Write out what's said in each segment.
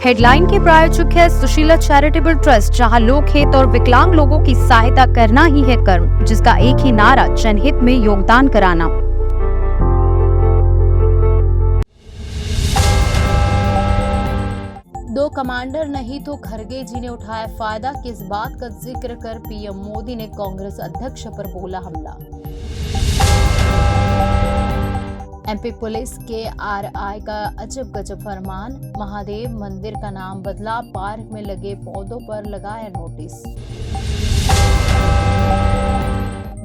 Headline के प्रायोजक है सुशीला चैरिटेबल ट्रस्ट, जहां लोक हित और विकलांग लोगों की सहायता करना ही है कर्म, जिसका एक ही नारा जनहित में योगदान कराना। दो कमांडर नहीं तो खरगे जी ने उठाया फायदा, किस बात का जिक्र कर पीएम मोदी ने कांग्रेस अध्यक्ष पर बोला हमला। एमपी पुलिस के आरआई का अजब गजब फरमान, महादेव मंदिर का नाम बदला, पार्क में लगे पौधों पर लगाया नोटिस।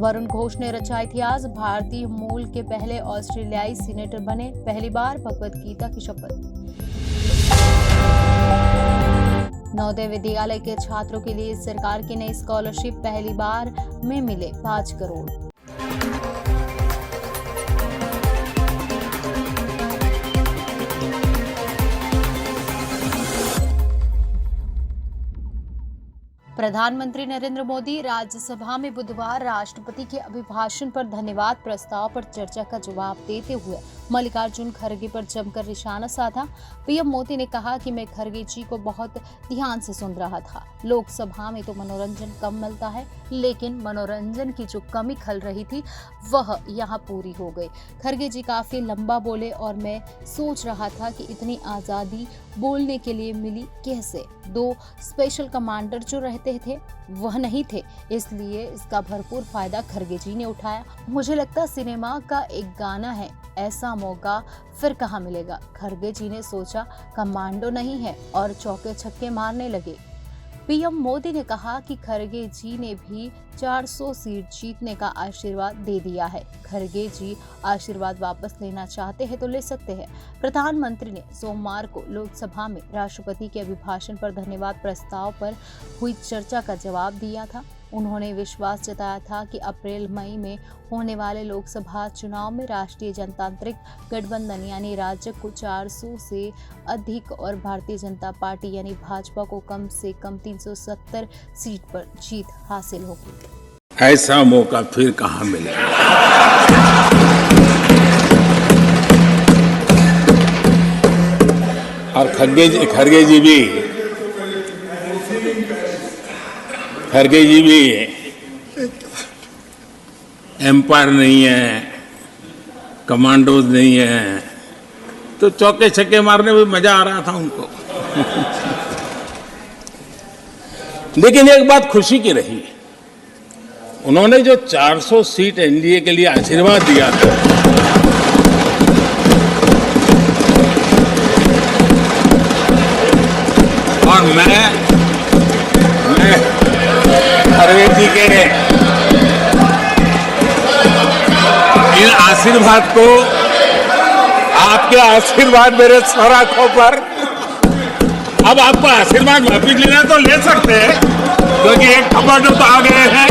वरुण घोष ने रचा इतिहास, भारतीय मूल के पहले ऑस्ट्रेलियाई सीनेटर बने, पहली बार भगवत गीता की शपथ। नवोदय विद्यालय के छात्रों के लिए सरकार की नई स्कॉलरशिप, पहली बार में मिले 5 करोड़। प्रधानमंत्री नरेंद्र मोदी राज्यसभा में बुधवार राष्ट्रपति के अभिभाषण पर धन्यवाद प्रस्ताव पर चर्चा का जवाब देते हुए मल्लिकार्जुन खड़गे पर जमकर निशाना साधा। पीएम मोदी ने कहा कि मैं खड़गे जी को बहुत ध्यान से सुन रहा था। लोकसभा में तो मनोरंजन कम मिलता है, लेकिन मनोरंजन की जो कमी खल रही थी वह यहाँ पूरी हो गई। खड़गे जी काफी लंबा बोले और मैं सोच रहा था कि इतनी आजादी बोलने के लिए मिली कैसे। 2 स्पेशल कमांडर जो रहते थे वह नहीं थे, इसलिए इसका भरपूर फायदा खड़गे जी ने उठाया। मुझे लगता सिनेमा का एक गाना है, ऐसा मौका फिर कहाँ मिलेगा। खड़गे जी ने सोचा कमांडो नहीं है और चौके छक्के मारने लगे। पीएम मोदी ने कहा कि खड़गे जी ने भी 400 सीट जीतने का आशीर्वाद दे दिया है। खड़गे जी आशीर्वाद वापस लेना चाहते हैं तो ले सकते हैं। प्रधानमंत्री ने सोमवार को लोकसभा में राष्ट्रपति के अभिभाषण पर धन्यवाद प्रस्ताव पर हुई चर्चा का जवाब दिया था। उन्होंने विश्वास जताया था कि अप्रैल-मई में होने वाले लोकसभा चुनाव में राष्ट्रीय जनतांत्रिक गठबंधन यानी राजग को 400 से अधिक और भारतीय जनता पार्टी यानी भाजपा को कम से कम 370 सीट पर जीत हासिल होगी। ऐसा मौका फिर कहाँ मिलेगा। और खड़गे जी भी एम्पायर नहीं है, कमांडोज नहीं है, तो चौके छक्के मारने में मजा आ रहा था उनको। लेकिन एक बात खुशी की रही, उन्होंने जो 400 सीट एनडीए के लिए आशीर्वाद दिया था, और मैं खड़गे जी के इन आशीर्वाद को, आपके आशीर्वाद मेरे सर आंखों पर, अब आपको आशीर्वाद वापिस लेना तो ले सकते हैं, क्योंकि एक कमांडो तो आ गए हैं।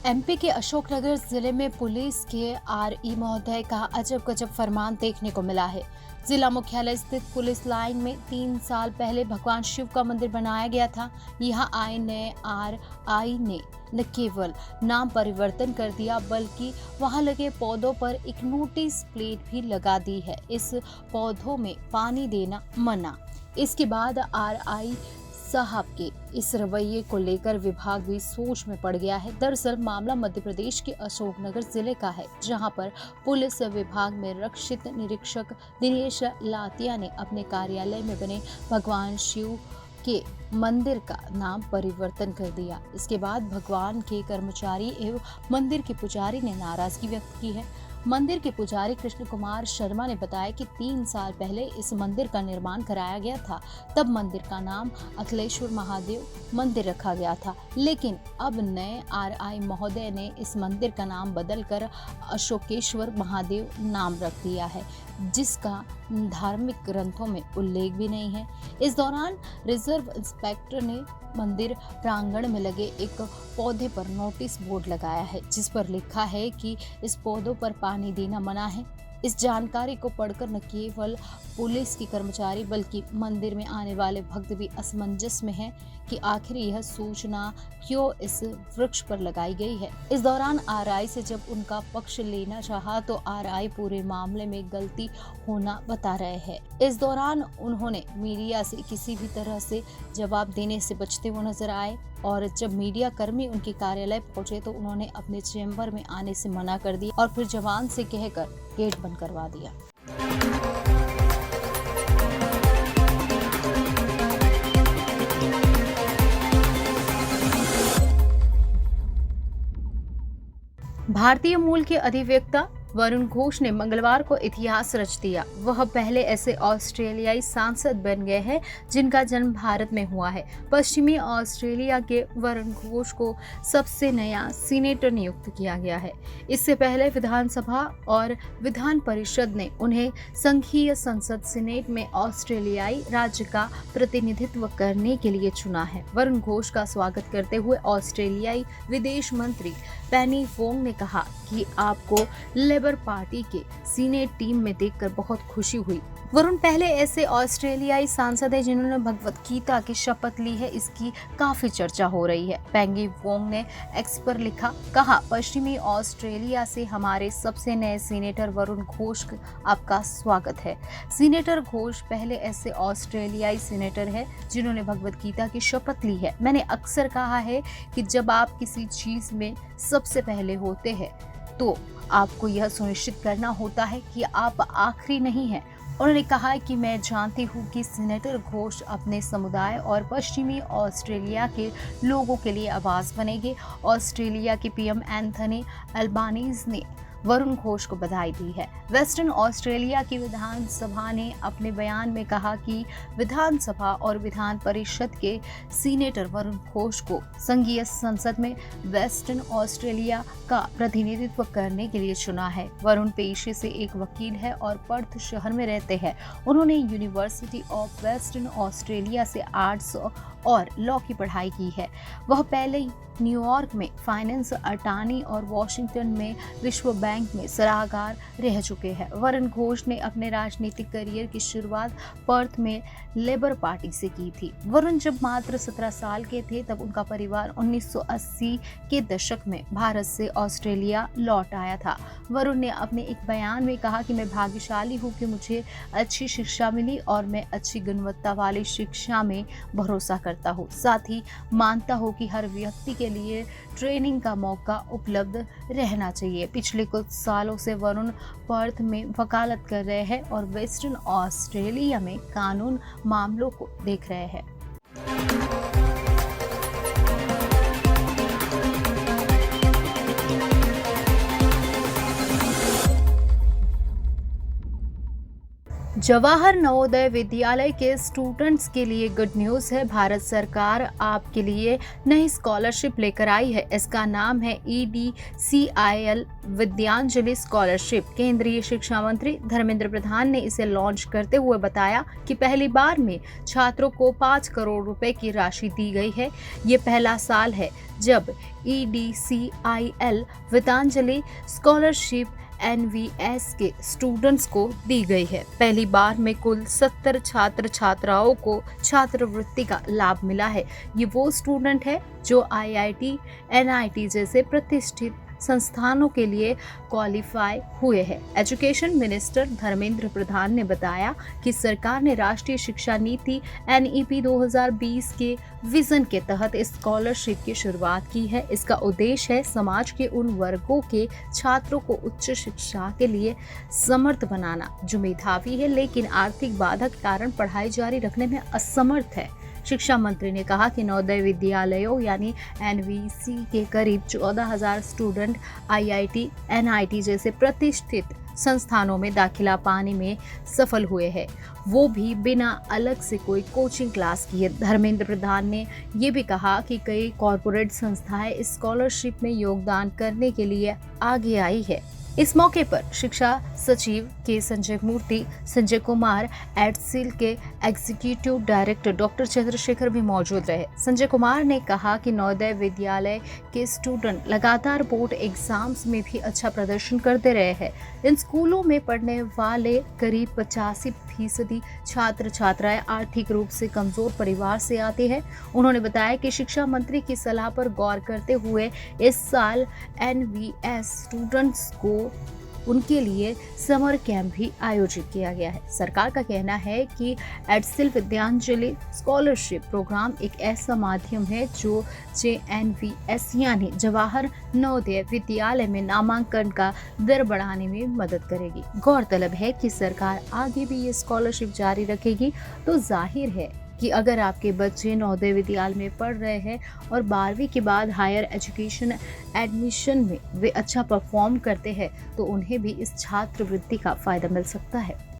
एमपी के अशोकनगर जिले में पुलिस के आरई महोदय का अजब गजब फरमान देखने को मिला है। जिला मुख्यालय स्थित पुलिस लाइन में 3 साल पहले भगवान शिव का मंदिर बनाया गया था। यहाँ आए नए आरआई ने न केवल नाम परिवर्तन कर दिया, बल्कि वहां लगे पौधों पर एक नोटिस प्लेट भी लगा दी है, इस पौधों में पानी देना मना। इसके बाद आरआई साहब के इस रवैये को लेकर विभाग भी सोच में पड़ गया है। दरअसल मामला मध्य प्रदेश के अशोकनगर जिले का है, जहां पर पुलिस विभाग में रक्षित निरीक्षक दिनेश लातिया ने अपने कार्यालय में बने भगवान शिव के मंदिर का नाम परिवर्तन कर दिया। इसके बाद भगवान के कर्मचारी एवं मंदिर के पुजारी ने नाराजगी व्यक्त की है। मंदिर के पुजारी कृष्ण कुमार शर्मा ने बताया कि 3 साल पहले इस मंदिर का निर्माण कराया गया था। तब मंदिर का नाम अखिलेश्वर महादेव मंदिर रखा गया था, लेकिन अब नए आरआई महोदय ने इस मंदिर का नाम बदलकर अशोकेश्वर महादेव नाम रख दिया है, जिसका धार्मिक ग्रंथों में उल्लेख भी नहीं है। इस दौरान रिजर्व इंस्पेक्टर ने मंदिर प्रांगण में लगे एक पौधे पर नोटिस बोर्ड लगाया है, जिस पर लिखा है कि इस पौधों पर पानी देना मना है। इस जानकारी को पढ़कर न केवल पुलिस के कर्मचारी बल्कि मंदिर में आने वाले भक्त भी असमंजस में हैं कि आखिर यह सूचना क्यों इस वृक्ष पर लगाई गई है। इस दौरान आरआई से जब उनका पक्ष लेना चाहा तो आरआई पूरे मामले में गलती होना बता रहे हैं। इस दौरान उन्होंने मीडिया से किसी भी तरह से जवाब देने से बचते हुए नजर आए और जब मीडिया कर्मी उनके कार्यालय पहुंचे तो उन्होंने अपने चेंबर में आने से मना कर दिया और फिर जवान से कहकर गेट बंद करवा दिया। भारतीय मूल के अधिवक्ता वरुण घोष ने मंगलवार को इतिहास रच दिया। वह पहले ऐसे ऑस्ट्रेलियाई सांसद बन गए हैं जिनका जन्म भारत में हुआ है। पश्चिमी ऑस्ट्रेलिया के वरुण घोष को सबसे नया सीनेटर नियुक्त किया गया है। इससे पहले विधानसभा और विधान परिषद ने उन्हें संघीय संसद सीनेट में ऑस्ट्रेलियाई राज्य का प्रतिनिधित्व करने के लिए चुना है। वरुण घोष का स्वागत करते हुए ऑस्ट्रेलियाई विदेश मंत्री पेनी वोंग ने कहा कि आपको लेबर पार्टी के सीनेट टीम में देखकर बहुत खुशी हुई। वरुण पहले ऐसे ऑस्ट्रेलियाई सांसद हैं जिन्होंने भगवत गीता की शपथ ली है। इसकी काफी चर्चा हो रही है। पेंगी वोंग ने एक्स पर लिखा, कहा, पश्चिमी ऑस्ट्रेलिया से हमारे सबसे नए सीनेटर वरुण घोष आपका स्वागत है। सीनेटर घोष पहले ऐसे ऑस्ट्रेलियाई सीनेटर है जिन्होंने भगवत गीता की शपथ ली है। मैंने अक्सर कहा है कि जब आप किसी चीज में सबसे पहले होते हैं तो आपको यह सुनिश्चित करना होता है कि आप आखिरी नहीं हैं। उन्होंने कहा कि मैं जानती हूँ कि सीनेटर घोष अपने समुदाय और पश्चिमी ऑस्ट्रेलिया के लोगों के लिए आवाज बनेंगे। ऑस्ट्रेलिया के पीएम एंथनी अल्बानीज ने वरुण घोष को बधाई दी है। वेस्टर्न ऑस्ट्रेलिया की विधानसभा ने अपने बयान में कहा कि विधानसभा और विधान परिषद के सीनेटर वरुण घोष को संघीय संसद में वेस्टर्न ऑस्ट्रेलिया का प्रतिनिधित्व करने के लिए चुना है। वरुण पेशे से एक वकील है और पर्थ शहर में रहते हैं। उन्होंने यूनिवर्सिटी ऑफ वेस्टर्न ऑस्ट्रेलिया से आर्ट्स और लॉ की पढ़ाई की है। वह पहले न्यूयॉर्क में फाइनेंस अटॉर्नी और वॉशिंगटन में विश्व बैंक में सलाहकार रह चुके हैं। वरुण घोष ने अपने राजनीतिक करियर की शुरुआत पर्थ में लेबर पार्टी से की थी। वरुण जब मात्र 17 साल के थे तब उनका परिवार 1980 के दशक में भारत से ऑस्ट्रेलिया लौट आया था। वरुण ने अपने एक बयान में कहा कि मैं भाग्यशाली हूँ कि मुझे अच्छी शिक्षा मिली और मैं अच्छी गुणवत्ता वाली शिक्षा में भरोसा करता हूँ। साथ ही मानता हूँ कि हर व्यक्ति के लिए ट्रेनिंग का मौका उपलब्ध रहना चाहिए। पिछले कुछ सालों से वरुण पर्थ में वकालत कर रहे हैं और वेस्टर्न ऑस्ट्रेलिया में कानून मामलों को देख रहे हैं। जवाहर नवोदय विद्यालय के स्टूडेंट्स के लिए गुड न्यूज़ है। भारत सरकार आपके लिए नई स्कॉलरशिप लेकर आई है। इसका नाम है EDCIL विद्यांजलि स्कॉलरशिप। केंद्रीय शिक्षा मंत्री धर्मेंद्र प्रधान ने इसे लॉन्च करते हुए बताया कि पहली बार में छात्रों को 5 करोड़ रुपए की राशि दी गई है। ये पहला साल है जब EDCIL विद्यांजलि स्कॉलरशिप NVS के स्टूडेंट्स को दी गई है। पहली बार में कुल 70 छात्र छात्राओं को छात्रवृत्ति का लाभ मिला है। ये वो स्टूडेंट है जो IIT, NIT जैसे प्रतिष्ठित संस्थानों के लिए क्वालिफाई हुए हैं। एजुकेशन मिनिस्टर धर्मेंद्र प्रधान ने बताया कि सरकार ने राष्ट्रीय शिक्षा नीति NEP 2020 के विजन के तहत इस स्कॉलरशिप की शुरुआत की है। इसका उद्देश्य है समाज के उन वर्गों के छात्रों को उच्च शिक्षा के लिए समर्थ बनाना जो मेधावी है लेकिन आर्थिक बाधा के कारण पढ़ाई जारी रखने में असमर्थ है। शिक्षा मंत्री ने कहा कि नवोदय विद्यालयों यानी NVC के करीब 14,000 स्टूडेंट IIT, NIT जैसे प्रतिष्ठित संस्थानों में दाखिला पाने में सफल हुए हैं, वो भी बिना अलग से कोई कोचिंग क्लास किए। धर्मेंद्र प्रधान ने ये भी कहा कि कई कॉरपोरेट संस्थाएं इस स्कॉलरशिप में योगदान करने के लिए आगे आई है। इस मौके पर शिक्षा सचिव के संजय मूर्ति, संजय कुमार, एडसिल के एग्जीक्यूटिव डायरेक्टर डॉक्टर चंद्रशेखर भी मौजूद रहे। संजय कुमार ने कहा कि नवोदय विद्यालय के स्टूडेंट लगातार बोर्ड एग्जाम्स में भी अच्छा प्रदर्शन करते रहे हैं। इन स्कूलों में पढ़ने वाले करीब 85% छात्र छात्राएं आर्थिक रूप से कमजोर परिवार से आते हैं। उन्होंने बताया कि शिक्षा मंत्री की सलाह पर गौर करते हुए इस साल NVS स्टूडेंट्स को उनके लिए समर कैंप भी आयोजित किया गया है। सरकार का कहना है कि एडसिल विद्यांजलि स्कॉलरशिप प्रोग्राम एक ऐसा माध्यम है जो JNVS यानी जवाहर नवोदय विद्यालय में नामांकन का दर बढ़ाने में मदद करेगी। गौरतलब है कि सरकार आगे भी ये स्कॉलरशिप जारी रखेगी। तो जाहिर है कि अगर आपके बच्चे नवोदय विद्यालय में पढ़ रहे हैं और 12वीं के बाद हायर एजुकेशन एडमिशन में वे अच्छा परफॉर्म करते हैं तो उन्हें भी इस छात्रवृत्ति का फायदा मिल सकता है।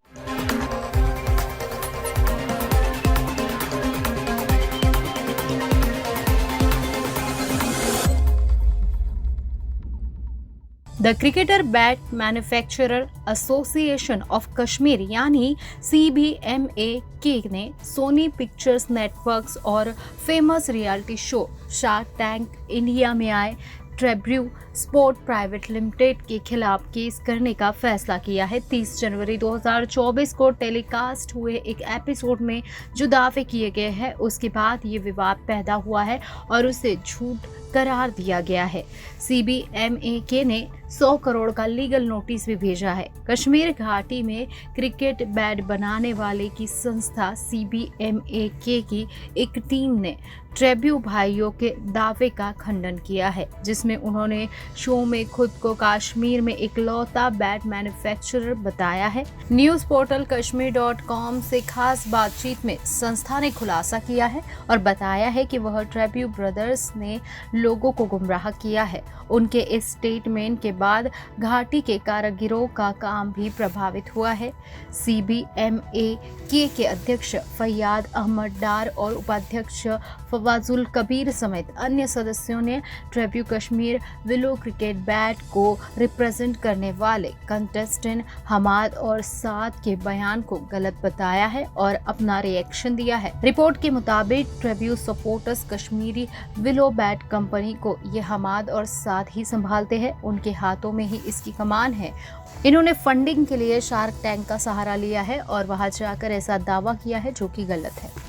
The cricketer bat manufacturer association of Kashmir यानी CBMA ने सोनी पिक्चर्स नेटवर्क्स और famous reality show shark tank India में आए ट्रेब्रू स्पोर्ट प्राइवेट लिमिटेड के खिलाफ केस करने का फैसला किया है। 30 जनवरी 2024 को टेलीकास्ट हुए एक एपिसोड में जो दावे किए गए हैं उसके बाद ये विवाद पैदा हुआ है और उसे झूठ करार दिया गया है। CBMA ने 100 करोड़ का लीगल नोटिस भी भेजा है। कश्मीर घाटी में क्रिकेट बैट बनाने वाले की संस्था CBMA की एक टीम ने ट्रेब्रू भाइयों के दावे का खंडन किया है, जिसमें उन्होंने शो में खुद को कश्मीर में इकलौता बैट मैन्युफैक्चरर बताया है। न्यूज पोर्टल kashmir.com से खास बातचीत में संस्था ने खुलासा किया है और बताया है कि वह ट्रेब्रू ब्रदर्स ने लोगों को गुमराह किया है। उनके इस स्टेटमेंट के बाद घाटी के कारागिरों का काम भी प्रभावित हुआ है। CBMA के अध्यक्ष फैयाद अहमद डार और उपाध्यक्ष फवाजुल कबीर समेत अन्य सदस्यों ने ट्रेब्रू कश्मीर विलो क्रिकेट बैट को रिप्रेजेंट करने वाले कंटेस्टेंट हमाद और साद के बयान को गलत बताया है और अपना रिएक्शन दिया है। रिपोर्ट के मुताबिक ट्रेब्रू supporters Kashmiri willow bat company को ये हमाद और साद ही संभालते हैं, उनके हाथों में ही इसकी कमान है। इन्होंने फंडिंग के लिए शार्क टैंक का सहारा लिया है और वहां जाकर ऐसा दावा किया है जो कि गलत है।